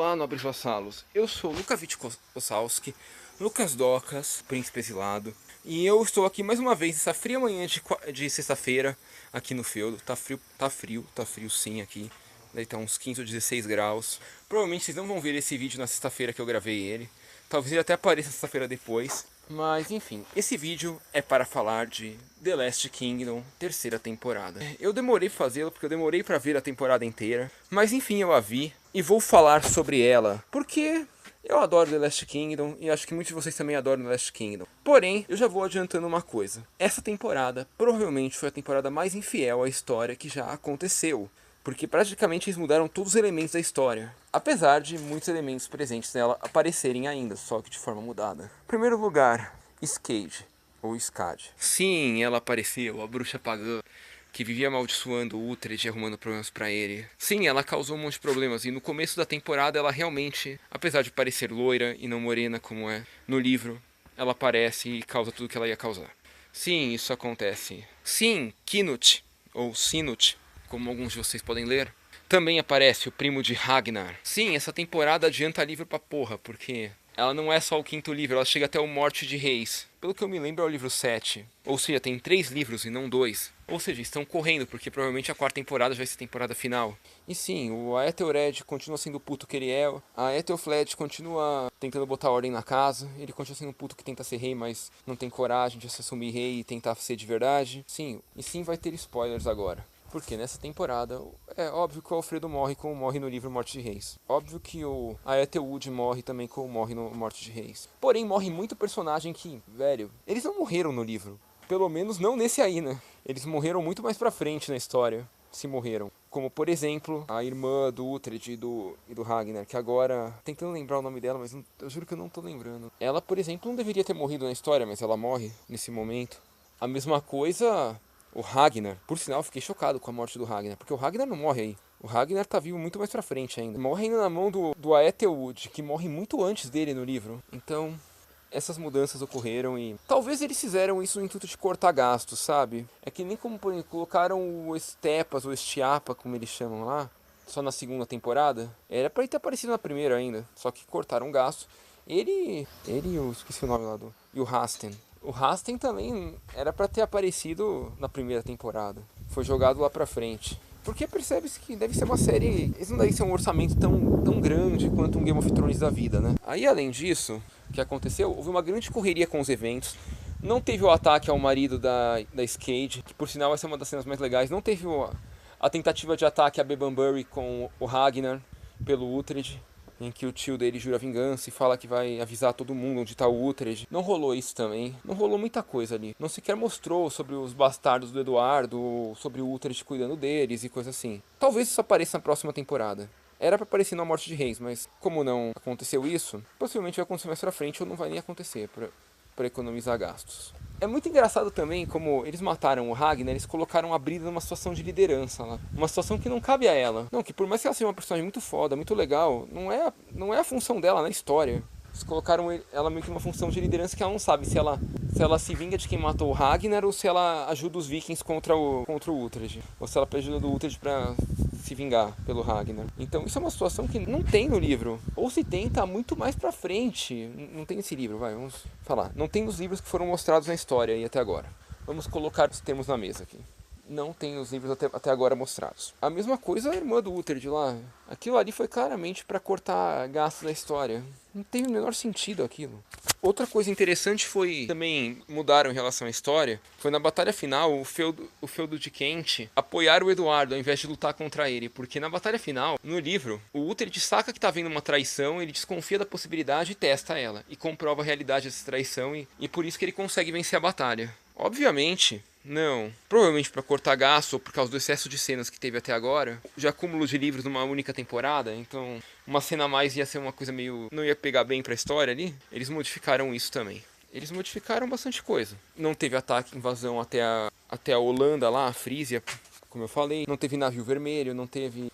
Olá, nobres vassalos. Eu sou Lukavic Kossalski, Lucas Docas, príncipe exilado. E eu estou aqui mais uma vez nessa fria manhã de sexta-feira, aqui no feudo. Tá frio sim aqui. Deve estar uns 15 ou 16 graus. Provavelmente vocês não vão ver esse vídeo na sexta-feira que eu gravei ele. Talvez ele até apareça sexta-feira depois. Mas enfim, esse vídeo é para falar de The Last Kingdom, terceira temporada. Eu demorei pra fazê-lo porque eu demorei pra ver a temporada inteira. Mas enfim, eu a vi e vou falar sobre ela. Porque eu adoro The Last Kingdom e acho que muitos de vocês também adoram The Last Kingdom. Porém, eu já vou adiantando uma coisa. Essa temporada provavelmente foi a temporada mais infiel à história que já aconteceu. Porque praticamente eles mudaram todos os elementos da história. Apesar de muitos elementos presentes nela aparecerem ainda, só que de forma mudada. Em primeiro lugar, Skade, ou Skade. Sim, ela apareceu, a bruxa pagã, que vivia amaldiçoando o Uhtred e arrumando problemas pra ele. Sim, ela causou um monte de problemas, e no começo da temporada ela realmente, apesar de parecer loira e não morena como é no livro, ela aparece e causa tudo que ela ia causar. Sim, isso acontece. Sim, Knut, ou Sinut, como alguns de vocês podem ler, também aparece o primo de Ragnar. Sim, essa temporada adianta livro pra porra, porque ela não é só o quinto livro, ela chega até o Morte de Reis. Pelo que eu me lembro é o livro 7. Ou seja, tem 3 livros e não 2. Ou seja, estão correndo, porque provavelmente a quarta temporada já vai ser a temporada final. E sim, o Aethelred continua sendo o puto que ele é. A Ethelflaed continua tentando botar ordem na casa. Ele continua sendo um puto que tenta ser rei, mas não tem coragem de se assumir rei e tentar ser de verdade. Sim, e sim vai ter spoilers agora. Porque nessa temporada, é óbvio que o Alfredo morre como morre no livro Morte de Reis. Óbvio que o Aethelwood morre também como morre no Morte de Reis. Porém, morre muito personagem que, velho, eles não morreram no livro. Pelo menos não nesse aí, né? Eles morreram muito mais pra frente na história, se morreram. Como, por exemplo, a irmã do Uhtred e do Ragnar, que agora... Tentando lembrar o nome dela, mas eu juro que eu não tô lembrando. Ela, por exemplo, não deveria ter morrido na história, mas ela morre nesse momento. A mesma coisa... O Ragnar, por sinal, fiquei chocado com a morte do Ragnar, porque o Ragnar não morre aí. O Ragnar tá vivo muito mais pra frente ainda. Morre ainda na mão do Aethelwood, que morre muito antes dele no livro. Então, essas mudanças ocorreram e... Talvez eles fizeram isso no intuito de cortar gastos, sabe? É que nem como, por exemplo, colocaram o Estepas, ou Estiapa, como eles chamam lá, só na segunda temporada. Era pra ele ter aparecido na primeira ainda, só que cortaram gastos. Eu esqueci o nome lá do... E o Rasten. O Rasten também era pra ter aparecido na primeira temporada. Foi jogado lá pra frente. Porque percebe-se que deve ser uma série... Eles não devem ser um orçamento tão grande quanto um Game of Thrones da vida, né? Aí, além disso, o que aconteceu? Houve uma grande correria com os eventos. Não teve o ataque ao marido da Skade, que por sinal essa é uma das cenas mais legais. Não teve a tentativa de ataque a Bebbanbury com o Ragnar pelo Uhtred, em que o tio dele jura vingança e fala que vai avisar todo mundo onde tá o Uhtred. Não rolou isso também. Não rolou muita coisa ali. Não sequer mostrou sobre os bastardos do Eduardo, sobre o Uhtred cuidando deles e coisa assim. Talvez isso apareça na próxima temporada. Era pra aparecer na Morte de Reis, mas como não aconteceu isso, possivelmente vai acontecer mais pra frente ou não vai nem acontecer, pra economizar gastos. É muito engraçado também como eles mataram o Ragnar, eles colocaram a Brida numa situação de liderança lá. Uma situação que não cabe a ela. Não, que por mais que ela seja uma personagem muito foda, muito legal, não é a função dela na história. Eles colocaram ela meio que numa função de liderança que ela não sabe se ela se vinga de quem matou o Ragnar ou se ela ajuda os vikings contra o Uhtred. Ou se ela ajuda o Uhtred pra se vingar pelo Ragnar. Então isso é uma situação que não tem no livro. Ou se tem, tá muito mais pra frente. Não tem esse livro, vamos falar. Não tem nos livros que foram mostrados na história aí até agora. Vamos colocar os termos na mesa aqui. Não tem os livros até agora mostrados. A mesma coisa a irmã do Uhtred lá. Aquilo ali foi claramente pra cortar gastos da história. Não tem o menor sentido aquilo. Outra coisa interessante foi, também mudaram em relação à história, foi na batalha final o feudo de Kent apoiar o Eduardo ao invés de lutar contra ele, porque na batalha final, no livro, o Uhtred saca que tá havendo uma traição, ele desconfia da possibilidade e testa ela, e comprova a realidade dessa traição, e por isso que ele consegue vencer a batalha. Obviamente, não. Provavelmente para cortar gasto ou por causa do excesso de cenas que teve até agora. Já acúmulo de livros numa única temporada, então uma cena a mais ia ser uma coisa meio... não ia pegar bem pra história ali. Eles modificaram isso também. Eles modificaram bastante coisa. Não teve ataque, invasão até a Holanda lá, a Frisia, como eu falei. Não teve navio vermelho, não teve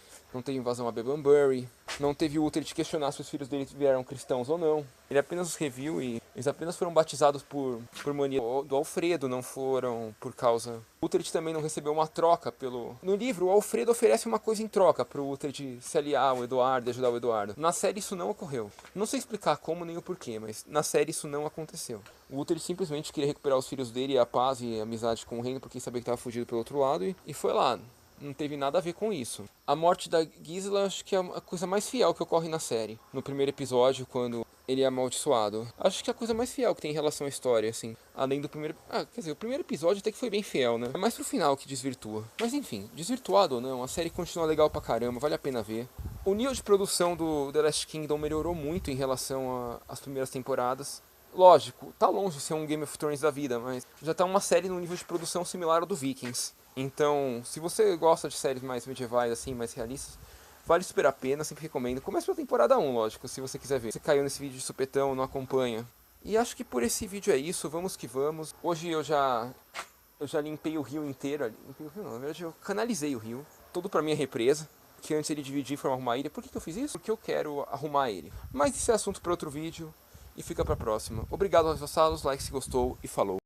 invasão a Bebbanbury. Não teve o Uhtred questionar se os filhos dele vieram cristãos ou não. Ele apenas os reviu e Eles apenas foram batizados por mania do Alfredo, não foram por causa... O Uhtred também não recebeu uma troca pelo... No livro, o Alfredo oferece uma coisa em troca pro Uhtred se aliar ao Eduardo e ajudar o Eduardo. Na série isso não ocorreu. Não sei explicar como nem o porquê, mas na série isso não aconteceu. O Uhtred simplesmente queria recuperar os filhos dele, a paz e a amizade com o reino, porque sabia que estava fugido pelo outro lado, e foi lá. Não teve nada a ver com isso. A morte da Gisela acho que é a coisa mais fiel que ocorre na série. No primeiro episódio, quando ele é amaldiçoado. Acho que é a coisa mais fiel que tem em relação à história, assim. Além do primeiro... quer dizer, o primeiro episódio até que foi bem fiel, né? É mais pro final que desvirtua. Mas enfim, desvirtuado ou não, a série continua legal pra caramba, vale a pena ver. O nível de produção do The Last Kingdom melhorou muito em relação às primeiras temporadas. Lógico, tá longe de ser um Game of Thrones da vida, mas já tá uma série num nível de produção similar ao do Vikings. Então, se você gosta de séries mais medievais, assim, mais realistas, vale super a pena, sempre recomendo. Comece pela temporada 1, lógico, se você quiser ver. Você caiu nesse vídeo de supetão, não acompanha. E acho que por esse vídeo é isso, vamos que vamos. Hoje eu já limpei o rio inteiro. Limpei o rio não, na verdade eu canalizei o rio, todo pra minha represa. Que antes ele dividir para arrumar ele. Por que eu fiz isso? Porque eu quero arrumar ele. Mas esse é assunto para outro vídeo e fica pra próxima. Obrigado aos vassalos, like se gostou e falou.